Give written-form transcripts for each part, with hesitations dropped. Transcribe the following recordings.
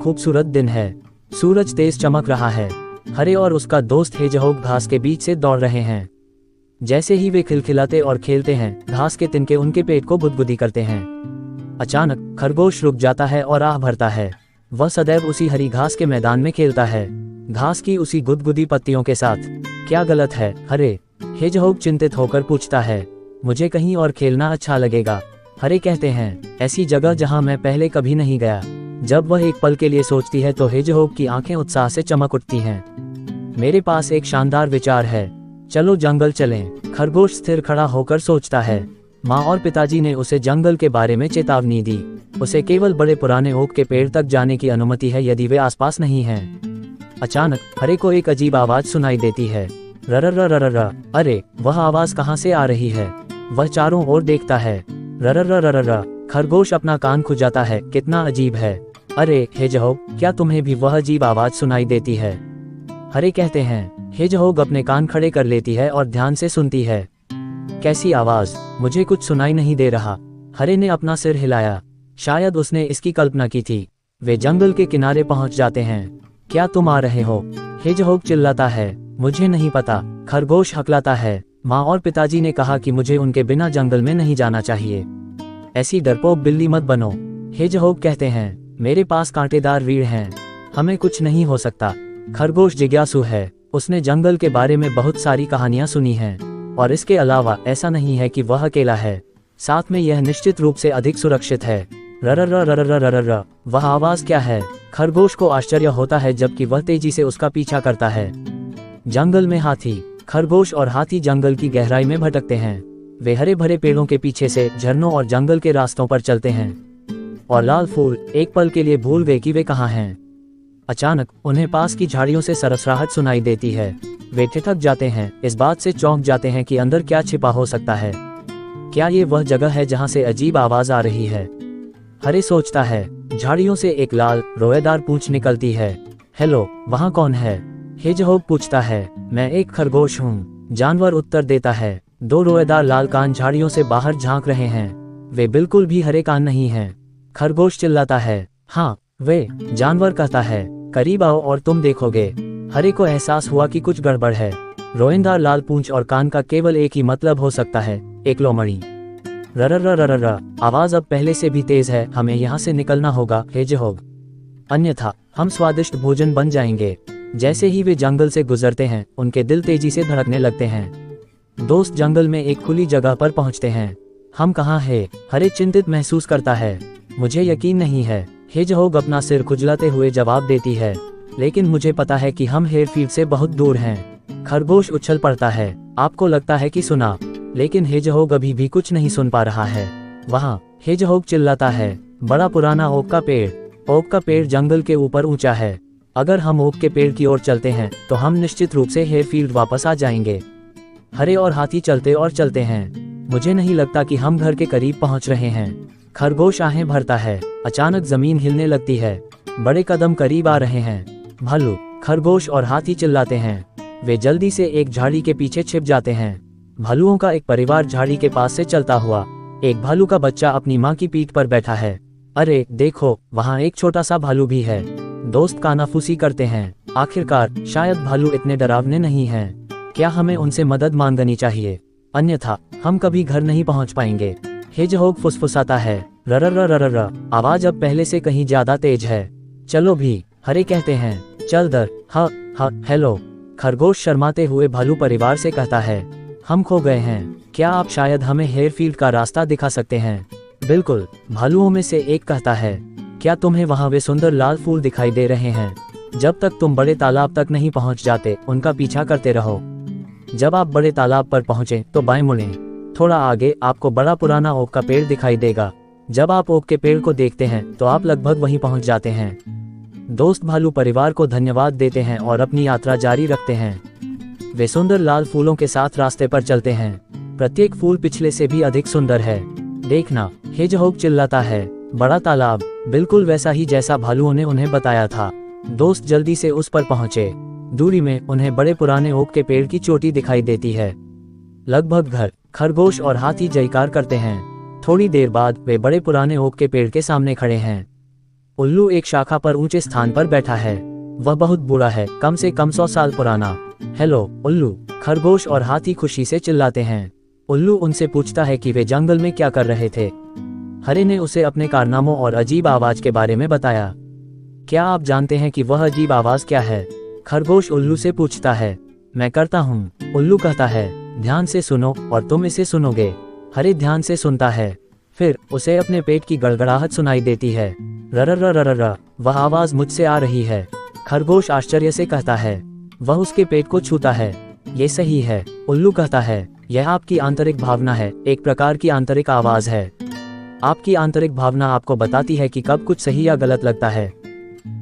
खूबसूरत दिन है। सूरज तेज चमक रहा है। हरे और उसका दोस्त हेजहोग घास के बीच से दौड़ रहे हैं। जैसे ही वे खिलखिलाते और खेलते हैं, घास के तिनके उनके पेट को गुदगुदी करते हैं। अचानक खरगोश रुक जाता है और आह भरता है। वह सदैव उसी हरी घास के मैदान में खेलता है, घास की उसी गुदगुदी पत्तियों के साथ। क्या गलत है, हरे? हेजहोग चिंतित होकर पूछता है। मुझे कहीं और खेलना अच्छा लगेगा, हरे कहते हैं। ऐसी जगह जहां मैं पहले कभी नहीं गया। जब वह एक पल के लिए सोचती है तो हेजहोग की आंखें उत्साह से चमक उठती हैं। मेरे पास एक शानदार विचार है, चलो जंगल चलें। खरगोश स्थिर खड़ा होकर सोचता है। माँ और पिताजी ने उसे जंगल के बारे में चेतावनी दी। उसे केवल बड़े पुराने ओक के पेड़ तक जाने की अनुमति है यदि वे आसपास नहीं हैं। अचानक हरे को एक अजीब आवाज सुनाई देती है। ररररररर। अरे, वह आवाज कहाँ से आ रही है? वह चारों ओर देखता है। ररररररर। खरगोश अपना कान खुजाता है। कितना अजीब है। अरे हेजहोग, क्या तुम्हें भी वह अजीब आवाज सुनाई देती है? हरे कहते हैं। हेजहोग अपने कान खड़े कर लेती है और ध्यान से सुनती है। कैसी आवाज? मुझे कुछ सुनाई नहीं दे रहा। हरे ने अपना सिर हिलाया। शायद उसने इसकी कल्पना की थी। वे जंगल के किनारे पहुंच जाते हैं। क्या तुम आ रहे हो? हेजहोग चिल्लाता है। मुझे नहीं पता, खरगोश हकलाता है। माँ और पिताजी ने कहा कि मुझे उनके बिना जंगल में नहीं जाना चाहिए। ऐसी डरपोक बिल्ली मत बनो, हेजहोग कहते हैं। मेरे पास कांटेदार रीढ़ हैं, हमें कुछ नहीं हो सकता। खरगोश जिज्ञासु है। उसने जंगल के बारे में बहुत सारी कहानियां सुनी हैं, और इसके अलावा ऐसा नहीं है कि वह अकेला है। साथ में यह निश्चित रूप से अधिक सुरक्षित है। रररररररररर। वह आवाज क्या है? खरगोश को आश्चर्य होता है जबकि वह तेजी से उसका पीछा करता है। जंगल में हाथी। खरगोश और हाथी जंगल की गहराई में भटकते हैं। वे हरे भरे पेड़ों के पीछे से झरनों और जंगल के रास्तों पर चलते हैं। और लाल फूल एक पल के लिए भूल गए कि वे कहाँ हैं। अचानक उन्हें पास की झाड़ियों से सरसराहट सुनाई देती है। वे ठिठक जाते हैं, इस बात से चौंक जाते हैं कि अंदर क्या छिपा हो सकता है। क्या ये वह जगह है जहाँ से अजीब आवाज आ रही है? हरे सोचता है। झाड़ियों से एक लाल रोएदार पूंछ निकलती है। हेलो, वहाँ कौन है? हेजहोग पूछता है। मैं एक खरगोश हूँ, जानवर उत्तर देता है। दो रोएदार लाल कान झाड़ियों से बाहर झांक रहे हैं। वे बिल्कुल भी हरे कान नहीं हैं। खरगोश चिल्लाता है। हाँ, वे। जानवर कहता है। करीब आओ और तुम देखोगे। हरे को एहसास हुआ कि कुछ गड़बड़ है। रोएदार लाल पूंछ और कान का केवल एक ही मतलब हो सकता है, एक लोमड़ी। ररररररर। आवाज अब पहले से भी तेज है। हमें यहाँ से निकलना होगा, हेजहोग, अन्यथा हम स्वादिष्ट भोजन बन जाएंगे। जैसे ही वे जंगल से गुजरते हैं, उनके दिल तेजी से धड़कने लगते हैं। दोस्त जंगल में एक खुली जगह पर पहुंचते हैं। हम कहाँ हैं? हरे चिंतित महसूस करता है। मुझे यकीन नहीं है, हेजहोग अपना सिर खुजलाते हुए जवाब देती है। लेकिन मुझे पता है कि हम हेयरफील्ड से बहुत दूर हैं। खरगोश उछल पड़ता है। आपको लगता है कि सुना, लेकिन हेजहोग अभी भी कुछ नहीं सुन पा रहा है। वहाँ हेजहोग चिल्लाता है। बड़ा पुराना ओक का पेड़। ओक का पेड़ जंगल के ऊपर ऊंचा है। अगर हम ओक के पेड़ की ओर चलते हैं तो हम निश्चित रूप से हेयरफील्ड वापस आ जाएंगे। हरे और हाथी चलते और चलते हैं। मुझे नहीं लगता कि हम घर के करीब पहुंच रहे हैं। खरगोश आहें भरता है। अचानक जमीन हिलने लगती है। बड़े कदम करीब आ रहे हैं। भालू। खरगोश और हाथी चिल्लाते हैं। वे जल्दी से एक झाड़ी के पीछे छिप जाते हैं। भालुओं का एक परिवार झाड़ी के पास से चलता हुआ। एक भालू का बच्चा अपनी माँ की पीठ पर बैठा है। अरे देखो, वहाँ एक छोटा सा भालू भी है। दोस्त कानाफूसी करते हैं। आखिरकार शायद भालू इतने डरावने नहीं हैं। क्या हमें उनसे मदद मांगनी चाहिए? अन्यथा हम कभी घर नहीं पहुंच पाएंगे। हेजहोग फुसफुसाता है। ररररररर। आवाज अब पहले से कहीं ज्यादा तेज है। चलो भी, हरे कहते हैं। चल दर। हेलो। खरगोश शर्माते हुए भालू परिवार से कहता है। हम खो गए हैं। क्या आप शायद हमें हेयरफील्ड का रास्ता दिखा सकते हैं? बिल्कुल, भालुओं में से एक कहता है। क्या तुम्हें वहाँ वे सुंदर लाल फूल दिखाई दे रहे हैं? जब तक तुम बड़े तालाब तक नहीं पहुँच जाते, उनका पीछा करते रहो। जब आप बड़े तालाब पर पहुँचे तो बाएं मुड़ें। थोड़ा आगे आपको बड़ा पुराना ओक का पेड़ दिखाई देगा। जब आप ओक के पेड़ को देखते हैं तो आप लगभग वहीं पहुँच जाते हैं। दोस्त भालू परिवार को धन्यवाद देते हैं और अपनी यात्रा जारी रखते हैं। वे सुंदर लाल फूलों के साथ रास्ते पर चलते हैं। प्रत्येक फूल पिछले से भी अधिक सुंदर है। देखना, हेजहोग चिल्लाता है। बड़ा तालाब, बिल्कुल वैसा ही जैसा भालुओं ने उन्हें बताया था। दोस्त जल्दी से उस पर पहुंचे। दूरी में उन्हें बड़े पुराने ओक के पेड़ की चोटी दिखाई देती है। लगभग घर। खरगोश और हाथी जयकार करते हैं। थोड़ी देर बाद वे बड़े पुराने ओक के पेड़ के सामने खड़े हैं। उल्लू एक शाखा पर ऊंचे स्थान पर बैठा है। वह बहुत बूढ़ा है, कम से कम 100 साल पुराना। हेलो उल्लू, खरगोश और हाथी खुशी से चिल्लाते हैं। उल्लू उनसे पूछता है कि वे जंगल में क्या कर रहे थे। हरे ने उसे अपने कारनामों और अजीब आवाज के बारे में बताया। क्या आप जानते हैं कि वह अजीब आवाज क्या है? खरगोश उल्लू से पूछता है। मैं करता हूँ, उल्लू कहता है। ध्यान से सुनो और तुम इसे सुनोगे। हरे ध्यान से सुनता है। फिर उसे अपने पेट की गड़गड़ाहट सुनाई देती है। ररररररर, वह आवाज मुझसे आ रही है। खरगोश आश्चर्य से कहता है। वह उसके पेट को छूता है। ये सही है, उल्लू कहता है। यह आपकी आंतरिक भावना है, एक प्रकार की आंतरिक आवाज है। आपकी आंतरिक भावना आपको बताती है कि कब कुछ सही या गलत लगता है।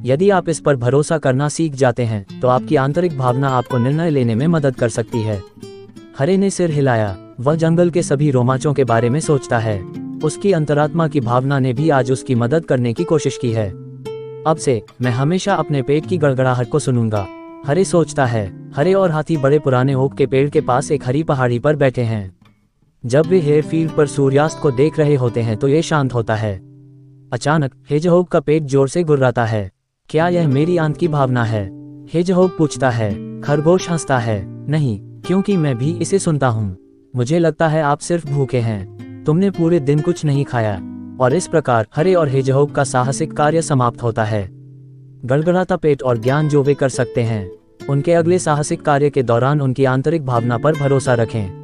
यदि आप इस पर भरोसा करना सीख जाते हैं तो आपकी आंतरिक भावना आपको निर्णय लेने में मदद कर सकती है। हरे ने सिर हिलाया। वह जंगल के सभी रोमांचों के बारे में सोचता है। उसकी अंतरात्मा की भावना ने भी आज उसकी मदद करने की कोशिश की है। अब से मैं हमेशा अपने पेट की गड़गड़ाहट को सुनूंगा, हरे सोचता है। हरे और हाथी बड़े पुराने ओक के पेड़ के पास एक हरी पहाड़ी पर बैठे हैं। जब वे हेयरफील्ड पर सूर्यास्त को देख रहे होते हैं तो ये शांत होता है। अचानक हेजहोग का पेट जोर से गुर्राता है। क्या यह मेरी आंत की भावना है? हेजहोग पूछता है। खरगोश हंसता है। नहीं, क्योंकि मैं भी इसे सुनता हूँ। मुझे लगता है आप सिर्फ भूखे हैं, तुमने पूरे दिन कुछ नहीं खाया। और इस प्रकार हरे और हेजहोग का साहसिक कार्य समाप्त होता है। गड़गड़ाता पेट और ज्ञान जो वे कर सकते हैं। उनके अगले साहसिक कार्य के दौरान उनकी आंतरिक भावना पर भरोसा रखें।